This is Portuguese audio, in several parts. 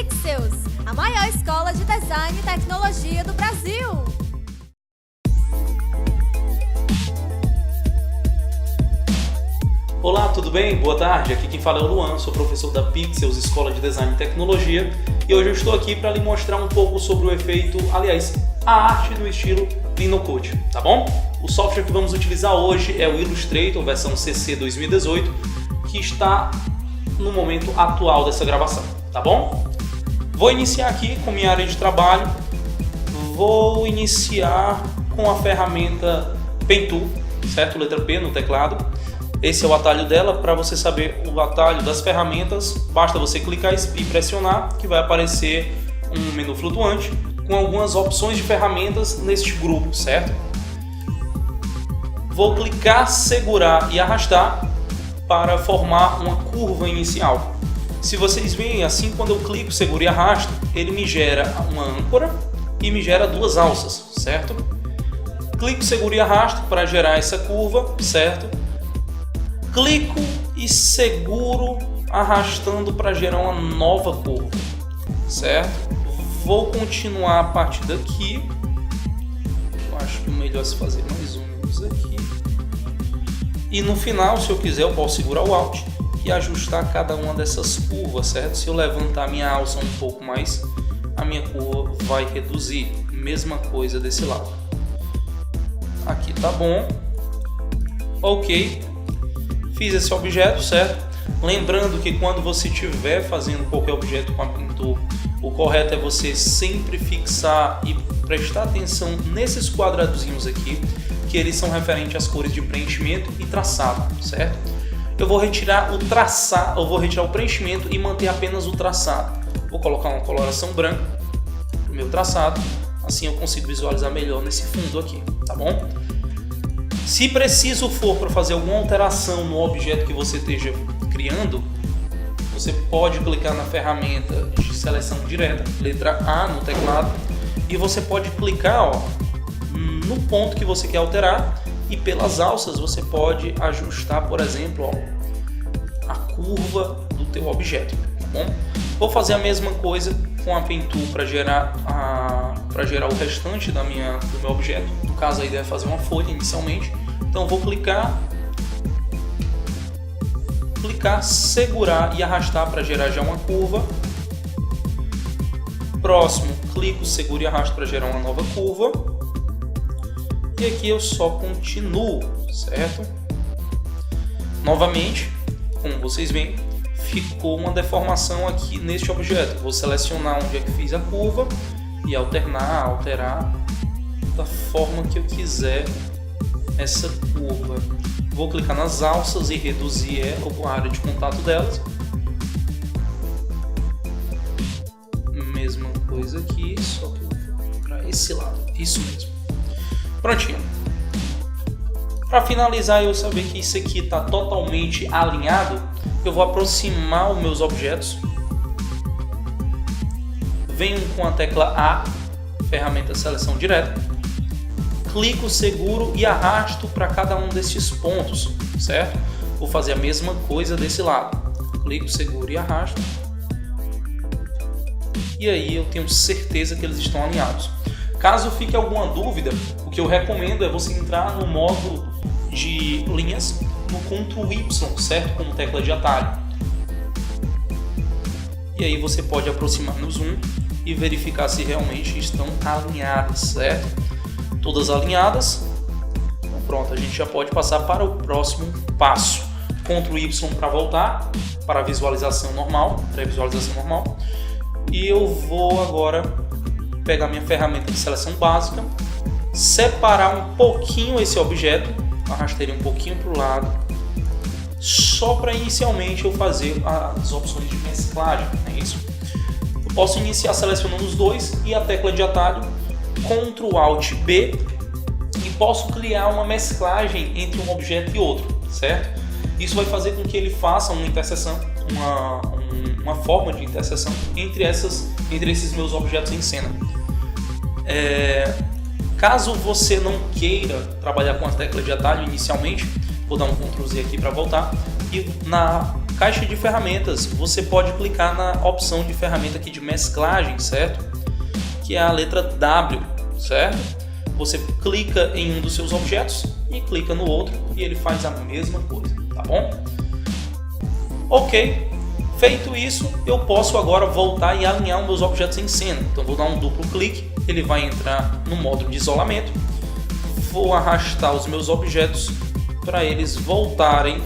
Pixels, a maior escola de design e tecnologia do Brasil. Olá, tudo bem? Boa tarde, aqui quem fala é o Luan, sou professor da Pixels, Escola de Design e Tecnologia, e hoje eu estou aqui para lhe mostrar um pouco sobre o efeito, a arte no estilo Linocode, tá bom? O software que vamos utilizar hoje é o Illustrator, versão CC 2018, que está no momento atual dessa gravação, tá bom? Vou iniciar aqui com minha área de trabalho, vou iniciar com a ferramenta Pen Tool, certo? Letra P no teclado. Esse é o atalho dela. Para você saber o atalho das ferramentas, basta você clicar e pressionar que vai aparecer um menu flutuante com algumas opções de ferramentas neste grupo, certo? Vou clicar, segurar e arrastar para formar uma curva inicial. Se vocês veem, assim, quando eu clico, seguro e arrasto, ele me gera uma âncora e me gera duas alças, certo? Clico, seguro e arrasto para gerar essa curva, certo? Clico e seguro arrastando para gerar uma nova curva, certo? Vou continuar a partir daqui. Eu acho que o melhor é se fazer mais uns aqui. E no final, se eu quiser, eu posso segurar o Alt e ajustar cada uma dessas curvas, certo? Se eu levantar a minha alça um pouco mais, a minha curva vai reduzir. Mesma coisa desse lado. Aqui tá bom. Ok. Fiz esse objeto, certo? Lembrando que quando você estiver fazendo qualquer objeto com a pintura, o correto é você sempre fixar e prestar atenção nesses quadradozinhos aqui, que eles são referentes às cores de preenchimento e traçado, certo? Eu vou retirar o traçado, eu vou retirar o preenchimento e manter apenas o traçado. Vou colocar uma coloração branca no meu traçado, assim eu consigo visualizar melhor nesse fundo aqui, tá bom? Se preciso for para fazer alguma alteração no objeto que você esteja criando, você pode clicar na ferramenta de seleção direta, letra A no teclado, e você pode clicar, ó, no ponto que você quer alterar, e pelas alças você pode ajustar, por exemplo, ó, a curva do teu objeto, tá bom? Vou fazer a mesma coisa com a Pen Tool para gerar o restante do meu objeto. No caso, a ideia é fazer uma folha inicialmente. Então vou clicar, segurar e arrastar para gerar já uma curva. Próximo, clico, seguro e arrasto para gerar uma nova curva. E aqui eu só continuo, certo? Novamente, como vocês veem, ficou uma deformação aqui neste objeto. Vou selecionar onde é que fiz a curva e alterar da forma que eu quiser essa curva. Vou clicar nas alças e reduzir a área de contato delas. Mesma coisa aqui, só que para esse lado. Isso mesmo. Prontinho. Para finalizar, eu saber que isso aqui está totalmente alinhado, eu vou aproximar os meus objetos. Venho com a tecla A, ferramenta seleção direta. Clico, seguro e arrasto para cada um destes pontos, certo? Vou fazer a mesma coisa desse lado. Clico, seguro e arrasto. E aí eu tenho certeza que eles estão alinhados. Caso fique alguma dúvida, o que eu recomendo é você entrar no modo de linhas no Ctrl Y, certo? Como tecla de atalho. E aí você pode aproximar no zoom e verificar se realmente estão alinhadas, certo? Todas alinhadas. Então pronto, a gente já pode passar para o próximo passo. Ctrl Y para voltar para a visualização normal, pré-visualização normal. E eu vou agora pegar minha ferramenta de seleção básica, separar um pouquinho esse objeto, arrastei um pouquinho para o lado, só para inicialmente eu fazer as opções de mesclagem, é isso? Eu posso iniciar selecionando os dois e a tecla de atalho, Ctrl Alt B, e posso criar uma mesclagem entre um objeto e outro, certo? Isso vai fazer com que ele faça uma interseção, uma forma de interseção entre esses meus objetos em cena. Caso você não queira trabalhar com a tecla de atalho inicialmente, vou dar um Ctrl Z aqui para voltar, e na caixa de ferramentas, você pode clicar na opção de ferramenta aqui de mesclagem, certo? Que é a letra W, certo? Você clica em um dos seus objetos e clica no outro e ele faz a mesma coisa, tá bom? Ok, feito isso, eu posso agora voltar e alinhar os meus objetos em cena. Então vou dar um duplo clique, ele vai entrar no módulo de isolamento. Vou arrastar os meus objetos para eles voltarem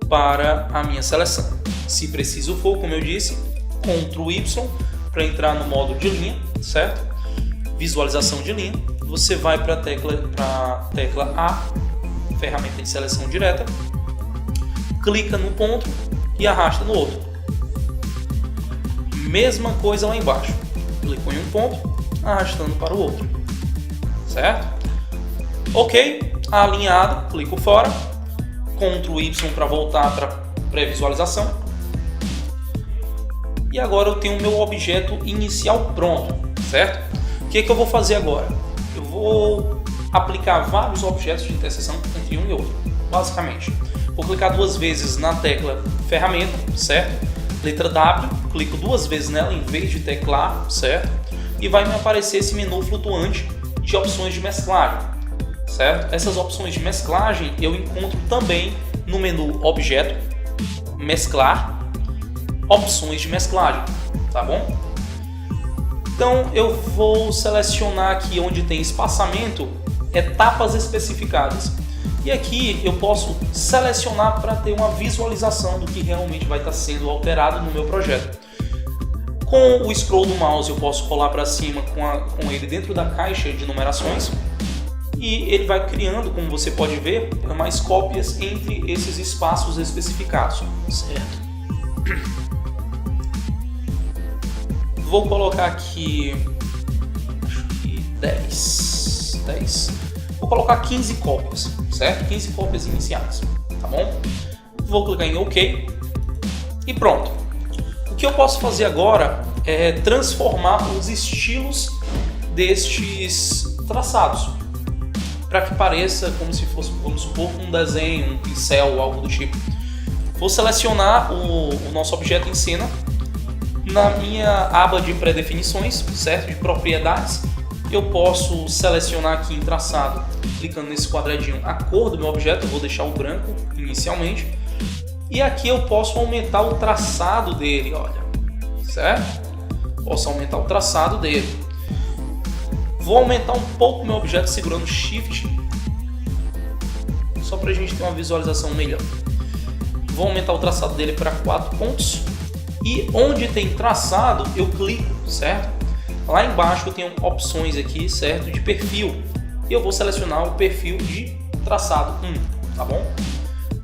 para a minha seleção. Se preciso for, como eu disse, Ctrl Y para entrar no módulo de linha, certo? Visualização de linha. Você vai para a tecla A, ferramenta de seleção direta, clica no ponto e arrasta no outro. Mesma coisa lá embaixo. Clicou em um ponto, arrastando para o outro, certo? Ok, alinhado, clico fora, Ctrl Y para voltar para pré-visualização. E agora eu tenho o meu objeto inicial pronto, certo? O que eu vou fazer agora? Eu vou aplicar vários objetos de interseção entre um e outro, basicamente. Vou clicar duas vezes na tecla ferramenta, certo? Letra W, clico duas vezes nela em vez de teclar, certo? E vai me aparecer esse menu flutuante de opções de mesclagem, certo? Essas opções de mesclagem eu encontro também no menu Objeto, Mesclar, Opções de mesclagem, tá bom? Então eu vou selecionar aqui onde tem espaçamento, etapas especificadas. E aqui eu posso selecionar para ter uma visualização do que realmente vai estar sendo alterado no meu projeto. Com o scroll do mouse eu posso rolar para cima com ele dentro da caixa de numerações e ele vai criando, como você pode ver, mais cópias entre esses espaços especificados, certo? Vou colocar aqui, acho que 10. Vou colocar 15 cópias, certo? 15 cópias iniciais, tá bom? Vou clicar em OK e pronto. O que eu posso fazer agora é transformar os estilos destes traçados para que pareça como se fosse, vamos supor, um desenho, um pincel ou algo do tipo. Vou selecionar o nosso objeto em cena na minha aba de pré-definições, certo? De propriedades. Eu posso selecionar aqui em traçado, clicando nesse quadradinho, a cor do meu objeto. Eu vou deixar o branco inicialmente. E aqui eu posso aumentar o traçado dele, olha, certo? Posso aumentar o traçado dele. Vou aumentar um pouco o meu objeto segurando Shift, só para a gente ter uma visualização melhor. Vou aumentar o traçado dele para 4 pontos. E onde tem traçado, eu clico, certo? Lá embaixo eu tenho opções aqui, certo? De perfil. E eu vou selecionar o perfil de traçado 1, tá bom?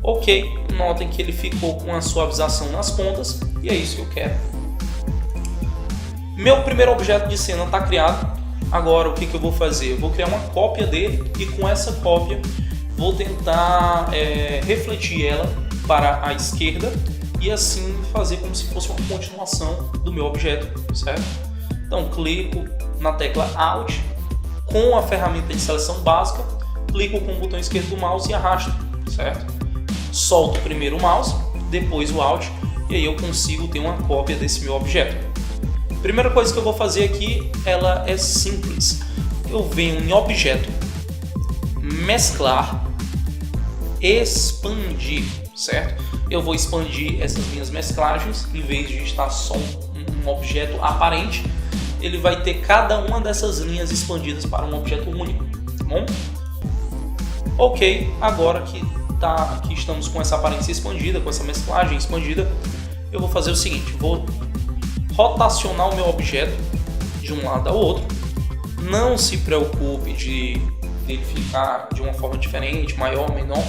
Ok, notem que ele ficou com a suavização nas pontas e é isso que eu quero. Meu primeiro objeto de cena está criado. Agora o que eu vou fazer? Eu vou criar uma cópia dele e com essa cópia vou tentar refletir ela para a esquerda e assim fazer como se fosse uma continuação do meu objeto, certo? Então clico na tecla Alt com a ferramenta de seleção básica, clico com o botão esquerdo do mouse e arrasto, certo? Solto primeiro o mouse, depois o Alt e aí eu consigo ter uma cópia desse meu objeto. Primeira coisa que eu vou fazer aqui, ela é simples. Eu venho em Objeto, Mesclar, Expandir, certo? Eu vou expandir essas minhas mesclagens, em vez de estar só um objeto aparente, ele vai ter cada uma dessas linhas expandidas para um objeto único, tá bom? Ok, agora que estamos com essa aparência expandida, com essa mesclagem expandida, eu vou fazer o seguinte, vou rotacionar o meu objeto de um lado ao outro. Não se preocupe de ele ficar de uma forma diferente, maior, menor.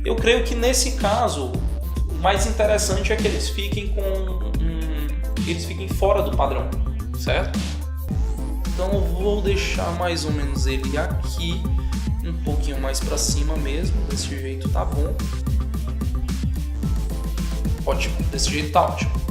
Eu creio que nesse caso o mais interessante é que eles fiquem fora do padrão, certo? Então eu vou deixar mais ou menos ele aqui, um pouquinho mais para cima mesmo, desse jeito tá bom. Ótimo, desse jeito tá ótimo.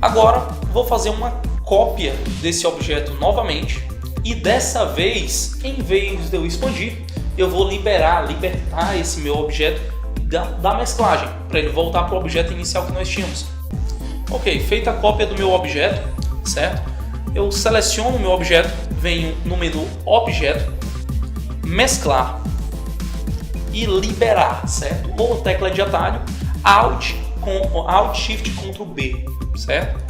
Agora vou fazer uma cópia desse objeto novamente e dessa vez, em vez de eu expandir, eu vou libertar esse meu objeto da mesclagem, para ele voltar para o objeto inicial que nós tínhamos. Ok, feita a cópia do meu objeto, certo? Eu seleciono o meu objeto, venho no menu Objeto, Mesclar e Liberar, certo? Ou tecla de atalho, Alt, Shift, Ctrl B, certo?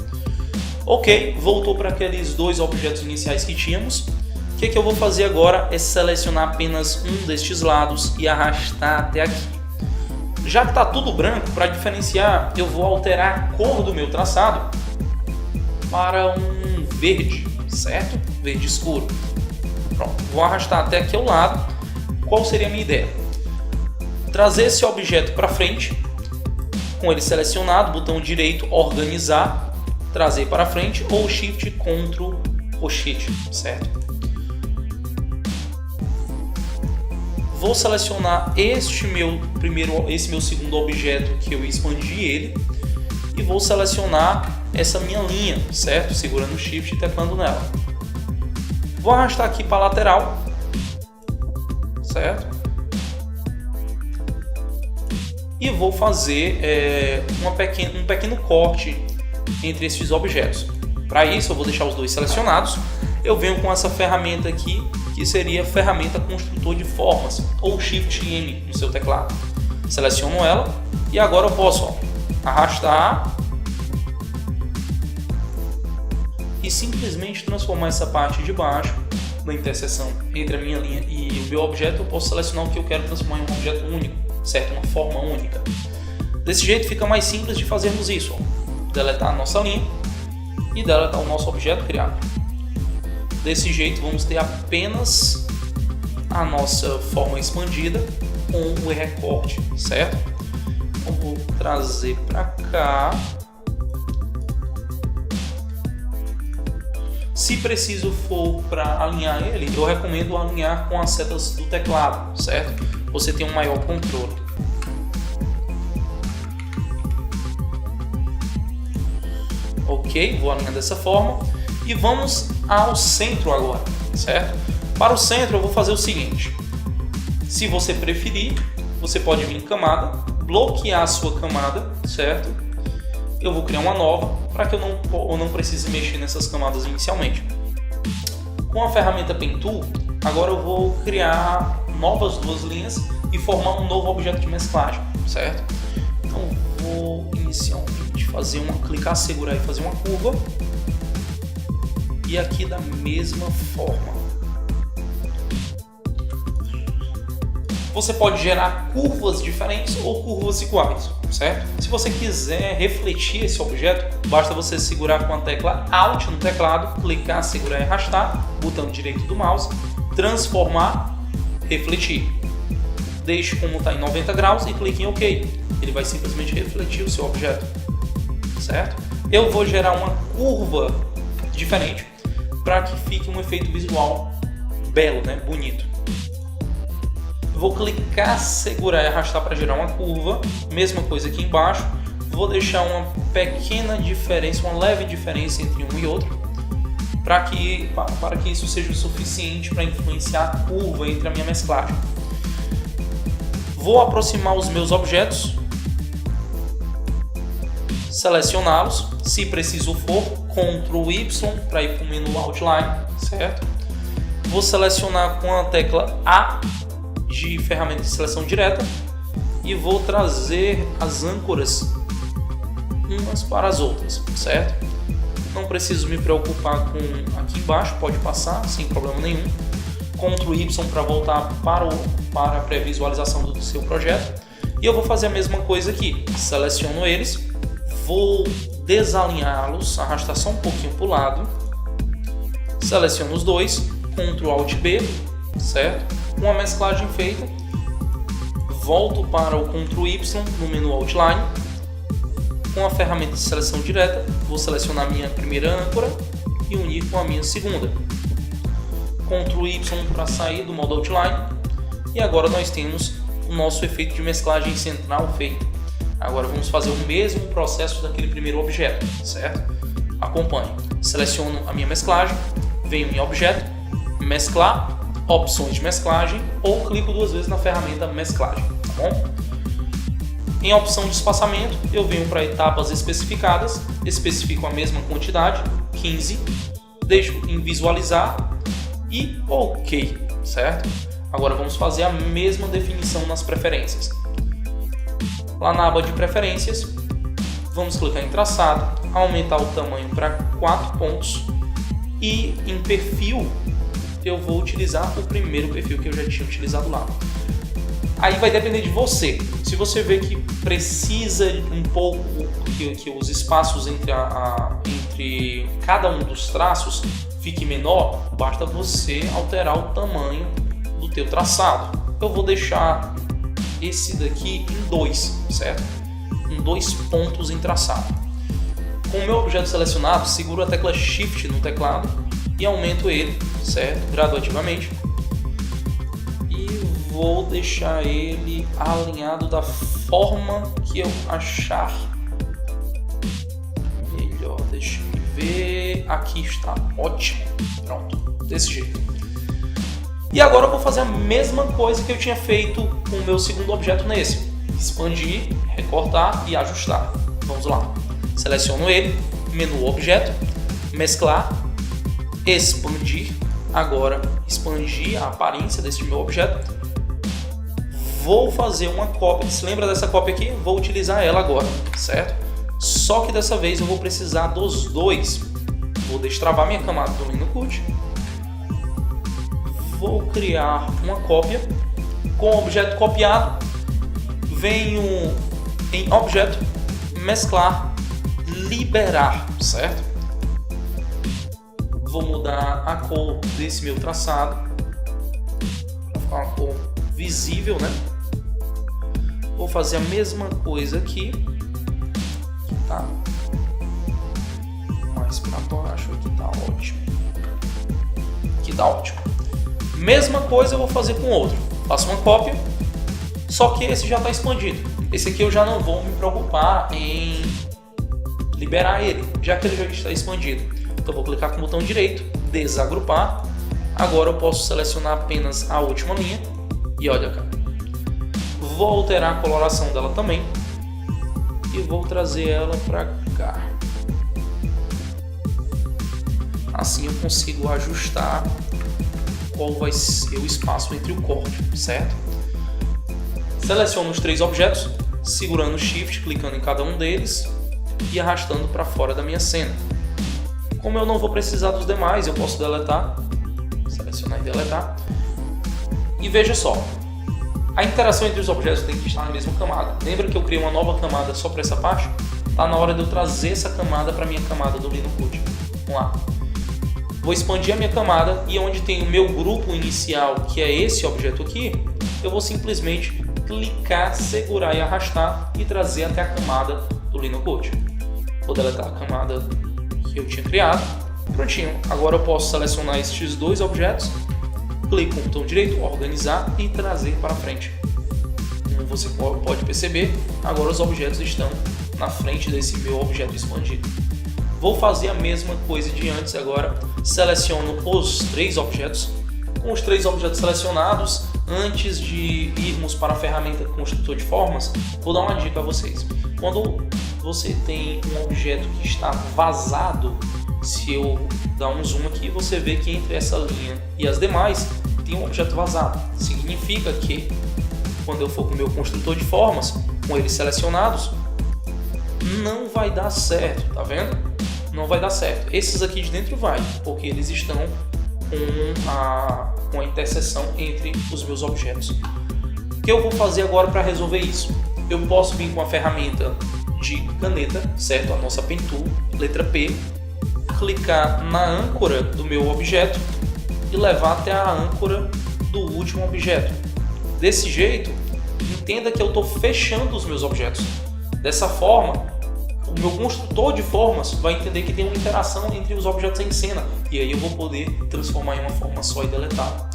Ok, voltou para aqueles dois objetos iniciais que tínhamos. O que eu vou fazer agora é selecionar apenas um destes lados e arrastar até aqui. Já que está tudo branco, para diferenciar, eu vou alterar a cor do meu traçado para um verde, certo? Verde escuro. Pronto, vou arrastar até aqui ao lado. Qual seria a minha ideia? Trazer esse objeto para frente, com ele selecionado, botão direito, organizar, trazer para frente, ou Shift, Ctrl, Rochete, certo? Vou selecionar esse meu segundo objeto que eu expandi ele e vou selecionar essa minha linha, certo? Segurando o Shift e teclando nela. Vou arrastar aqui para a lateral, certo? E vou fazer um pequeno corte entre esses objetos. Para isso eu vou deixar os dois selecionados. Eu venho com essa ferramenta aqui, que seria a ferramenta construtor de formas, ou Shift M no seu teclado. Seleciono ela e agora eu posso arrastar e simplesmente transformar essa parte de baixo na interseção entre a minha linha e o meu objeto. Eu posso selecionar o que eu quero transformar em um objeto único, certo? Uma forma única. Desse jeito fica mais simples de fazermos isso. Deletar a nossa linha e deletar o nosso objeto criado. Desse jeito vamos ter apenas a nossa forma expandida com o recorte, certo? Então vou trazer para cá. Se preciso for para alinhar ele, eu recomendo alinhar com as setas do teclado, certo? Você tem um maior controle. Ok, vou alinhar dessa forma. E vamos ao centro agora, certo? Para o centro eu vou fazer o seguinte. Se você preferir, você pode vir em camada, bloquear a sua camada, certo? Eu vou criar uma nova para que eu não precise mexer nessas camadas inicialmente. Com a ferramenta Pen Tool, agora eu vou criar novas duas linhas e formar um novo objeto de mesclagem, certo? Então vou inicialmente clicar, segurar e fazer uma curva. E aqui da mesma forma. Você pode gerar curvas diferentes ou curvas iguais, certo? Se você quiser refletir esse objeto, basta você segurar com a tecla Alt no teclado, clicar, segurar e arrastar, botão direito do mouse, transformar, refletir. Deixe como está em 90 graus e clique em OK. Ele vai simplesmente refletir o seu objeto, certo? Eu vou gerar uma curva diferente para que fique um efeito visual belo, né? Bonito. Vou clicar, segurar e arrastar para gerar uma curva. Mesma coisa aqui embaixo. Vou deixar uma pequena diferença, uma leve diferença entre um e outro, para que isso seja o suficiente para influenciar a curva entre a minha mesclagem. Vou aproximar os meus objetos, selecioná-los, se preciso for, Ctrl Y para ir para o menu Outline, certo? Vou selecionar com a tecla A de ferramenta de seleção direta e vou trazer as âncoras umas para as outras, certo? Não preciso me preocupar com aqui embaixo, pode passar sem problema nenhum. Ctrl Y para voltar para a pré-visualização do seu projeto. E eu vou fazer a mesma coisa aqui, seleciono eles, vou desalinhá-los, arrastar só um pouquinho para o lado, seleciono os dois, Ctrl Alt B, certo? Com a mesclagem feita, volto para o Ctrl Y no menu Outline, com a ferramenta de seleção direta, vou selecionar a minha primeira âncora e unir com a minha segunda. Ctrl Y para sair do modo Outline, e agora nós temos o nosso efeito de mesclagem central feito. Agora vamos fazer o mesmo processo daquele primeiro objeto, certo? Acompanhe. Seleciono a minha mesclagem, venho em Objeto, Mesclar, Opções de mesclagem, ou clico duas vezes na ferramenta Mesclagem, tá bom? Em opção de espaçamento, eu venho para etapas especificadas, especifico a mesma quantidade, 15, deixo em visualizar e OK, certo? Agora vamos fazer a mesma definição nas preferências. Lá na aba de preferências, vamos clicar em traçado, aumentar o tamanho para 4 pontos e em perfil eu vou utilizar o primeiro perfil que eu já tinha utilizado lá. Aí vai depender de você. Se você vê que precisa um pouco que os espaços entre cada um dos traços fique menor, basta você alterar o tamanho do teu traçado. Eu vou deixar esse daqui em 2, certo? Com 2 pontos em traçado. Com o meu objeto selecionado, seguro a tecla Shift no teclado e aumento ele, certo? Gradativamente. E vou deixar ele alinhado da forma que eu achar melhor. Deixa eu ver. Aqui está. Ótimo. Pronto. Desse jeito. E agora eu vou fazer a mesma coisa que eu tinha feito com o meu segundo objeto nesse. Expandir, recortar e ajustar. Vamos lá. Seleciono ele, menu objeto, mesclar, expandir. Agora expandir a aparência desse meu objeto. Vou fazer uma cópia. Se lembra dessa cópia aqui? Vou utilizar ela agora, certo? Só que dessa vez eu vou precisar dos dois. Vou destravar minha camada do LinoCut. Vou criar uma cópia com o objeto copiado. Venho em objeto, mesclar, liberar, certo? Vou mudar a cor desse meu traçado para ficar uma cor visível, né? Vou fazer a mesma coisa aqui, tá? Mais para baixo, aqui tá ótimo. Aqui tá ótimo. Mesma coisa eu vou fazer com outro. Faço uma cópia, só que esse já está expandido. Esse aqui eu já não vou me preocupar em liberar ele, já que ele já está expandido. Então vou clicar com o botão direito, desagrupar. Agora eu posso selecionar apenas a última linha e olha, cara. Vou alterar a coloração dela também e vou trazer ela para cá. Assim eu consigo ajustar qual vai ser o espaço entre o corte, certo? Seleciono os 3 objetos, segurando o Shift, clicando em cada um deles e arrastando para fora da minha cena. Como eu não vou precisar dos demais, eu posso deletar, selecionar e deletar. E veja só, a interação entre os objetos tem que estar na mesma camada. Lembra que eu criei uma nova camada só para essa parte? Está na hora de eu trazer essa camada para a minha camada do LinoCut. Vamos lá. Vou expandir a minha camada e onde tem o meu grupo inicial, que é esse objeto aqui, eu vou simplesmente clicar, segurar e arrastar e trazer até a camada do LinoCut. Vou deletar a camada que eu tinha criado. Prontinho. Agora eu posso selecionar estes 2 objetos, clico com o botão direito, organizar e trazer para frente. Como você pode perceber, agora os objetos estão na frente desse meu objeto expandido. Vou fazer a mesma coisa de antes agora. Seleciono os 3 objetos. Com os 3 objetos selecionados, antes de irmos para a ferramenta construtor de formas, vou dar uma dica a vocês. Quando você tem um objeto que está vazado, se eu dar um zoom aqui, você vê que entre essa linha e as demais tem um objeto vazado. Significa que quando eu for com o meu construtor de formas, com eles selecionados, não vai dar certo, tá vendo? Não vai dar certo. Esses aqui de dentro vai, porque eles estão com a interseção entre os meus objetos. O que eu vou fazer agora para resolver isso? Eu posso vir com a ferramenta de caneta, certo? A nossa Pen Tool, letra P, clicar na âncora do meu objeto e levar até a âncora do último objeto. Desse jeito, entenda que eu estou fechando os meus objetos. Dessa forma, o meu construtor de formas vai entender que tem uma interação entre os objetos em cena e aí eu vou poder transformar em uma forma só e deletar.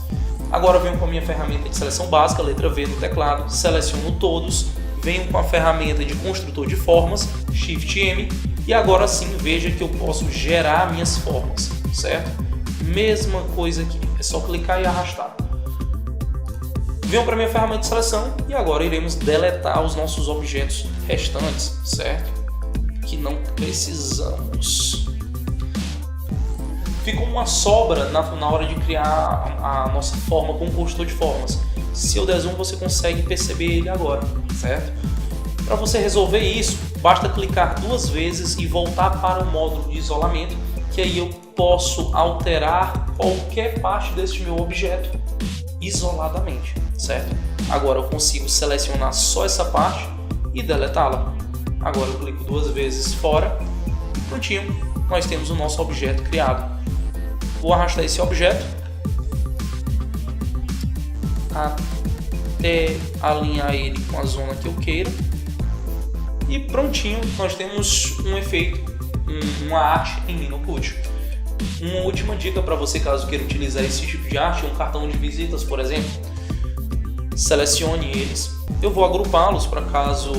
Agora eu venho com a minha ferramenta de seleção básica, letra V no teclado, seleciono todos, venho com a ferramenta de construtor de formas, Shift M, e agora sim veja que eu posso gerar minhas formas, certo? Mesma coisa aqui, é só clicar e arrastar. Venham para minha ferramenta de seleção e agora iremos deletar os nossos objetos restantes, certo? Que não precisamos. Ficou uma sobra na hora de criar a nossa forma com o construtor de formas. Se eu der zoom, você consegue perceber ele agora, certo? Para você resolver isso, basta clicar 2 vezes e voltar para o módulo de isolamento, que aí eu posso alterar qualquer parte deste meu objeto isoladamente, certo? Agora eu consigo selecionar só essa parte e deletá-la. Agora eu clico 2 vezes fora e prontinho, nós temos o nosso objeto criado. Vou arrastar esse objeto até alinhar ele com a zona que eu queira e prontinho, nós temos um efeito, uma arte em Linocode. Uma última dica para você caso queira utilizar esse tipo de arte, um cartão de visitas, por exemplo, selecione eles. Eu vou agrupá-los para caso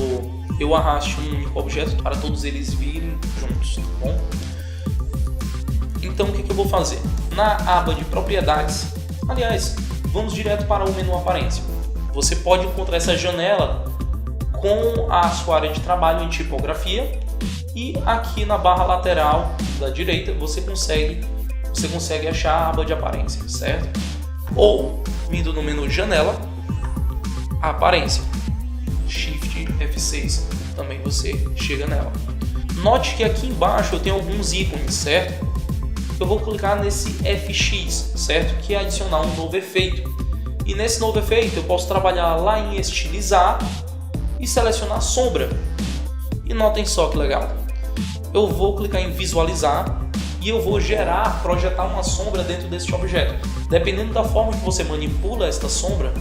eu arraste um único objeto para todos eles virem juntos, tá bom? Então o que eu vou fazer? Na aba de propriedades, aliás, vamos direto para o menu aparência. Você pode encontrar essa janela com a sua área de trabalho em tipografia e aqui na barra lateral da direita você consegue achar a aba de aparência, certo? Ou vindo no menu janela, a aparência, Shift F6, também você chega nela. Note que aqui embaixo eu tenho alguns ícones, certo? Eu vou clicar nesse FX, certo? Que é adicionar um novo efeito. E nesse novo efeito eu posso trabalhar lá em estilizar e selecionar sombra. E notem só que legal. Eu vou clicar em visualizar e eu vou projetar uma sombra dentro deste objeto. Dependendo da forma que você manipula esta sombra,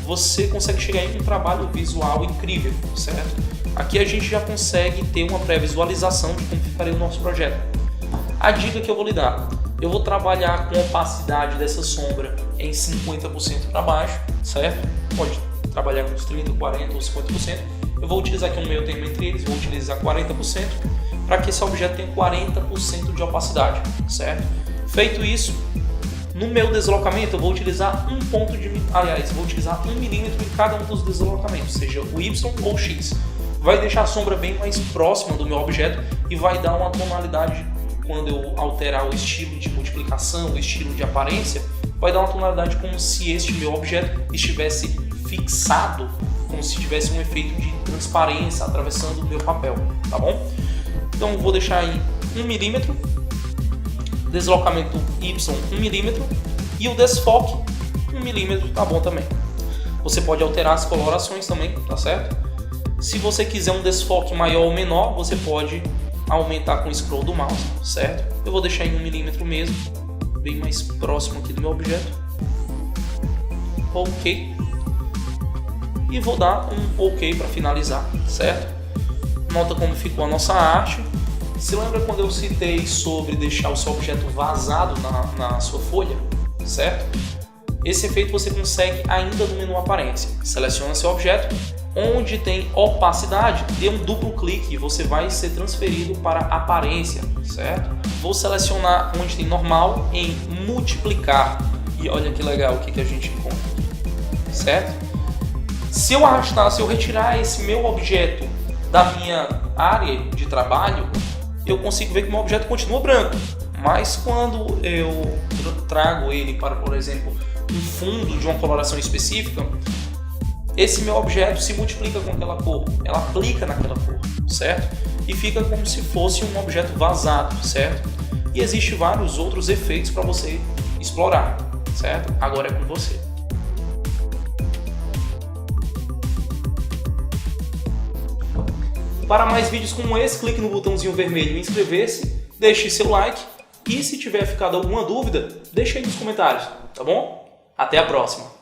você consegue chegar em um trabalho visual incrível, certo? Aqui a gente já consegue ter uma pré-visualização de como ficaria o nosso projeto. A dica que eu vou lhe dar, eu vou trabalhar com a opacidade dessa sombra em 50% para baixo, certo? Pode trabalhar com uns 30%, 40% ou 50%. Eu vou utilizar aqui um meio termo entre eles, vou utilizar 40%, para que esse objeto tenha 40% de opacidade, certo? Feito isso, no meu deslocamento eu vou utilizar vou utilizar 1 milímetro em cada um dos deslocamentos, seja o Y ou o X. Vai deixar a sombra bem mais próxima do meu objeto e vai dar uma tonalidade, quando eu alterar o estilo de multiplicação, o estilo de aparência, vai dar uma tonalidade como se este meu objeto estivesse fixado, como se tivesse um efeito de transparência atravessando o meu papel, tá bom? Então eu vou deixar aí 1 milímetro, deslocamento Y 1 milímetro e o desfoque 1 milímetro, tá bom também. Você pode alterar as colorações também, tá certo? Se você quiser um desfoque maior ou menor, você pode aumentar com o scroll do mouse, certo? Eu vou deixar em 1 milímetro mesmo, bem mais próximo aqui do meu objeto. Ok. E vou dar um ok para finalizar, certo? Nota como ficou a nossa arte. Se lembra quando eu citei sobre deixar o seu objeto vazado na sua folha, certo? Esse efeito você consegue ainda no menu aparência. Seleciona seu objeto, onde tem opacidade, dê um duplo clique e você vai ser transferido para aparência, certo? Vou selecionar onde tem normal em multiplicar e olha que legal o que a gente encontra, certo? Se eu retirar esse meu objeto da minha área de trabalho, eu consigo ver que o meu objeto continua branco, mas quando eu trago ele para, por exemplo, um fundo de uma coloração específica, esse meu objeto se multiplica com aquela cor, ela aplica naquela cor, certo? E fica como se fosse um objeto vazado, certo? E existem vários outros efeitos para você explorar, certo? Agora é com você. Para mais vídeos como esse, clique no botãozinho vermelho inscrever-se, deixe seu like e se tiver ficado alguma dúvida, deixe aí nos comentários, tá bom? Até a próxima!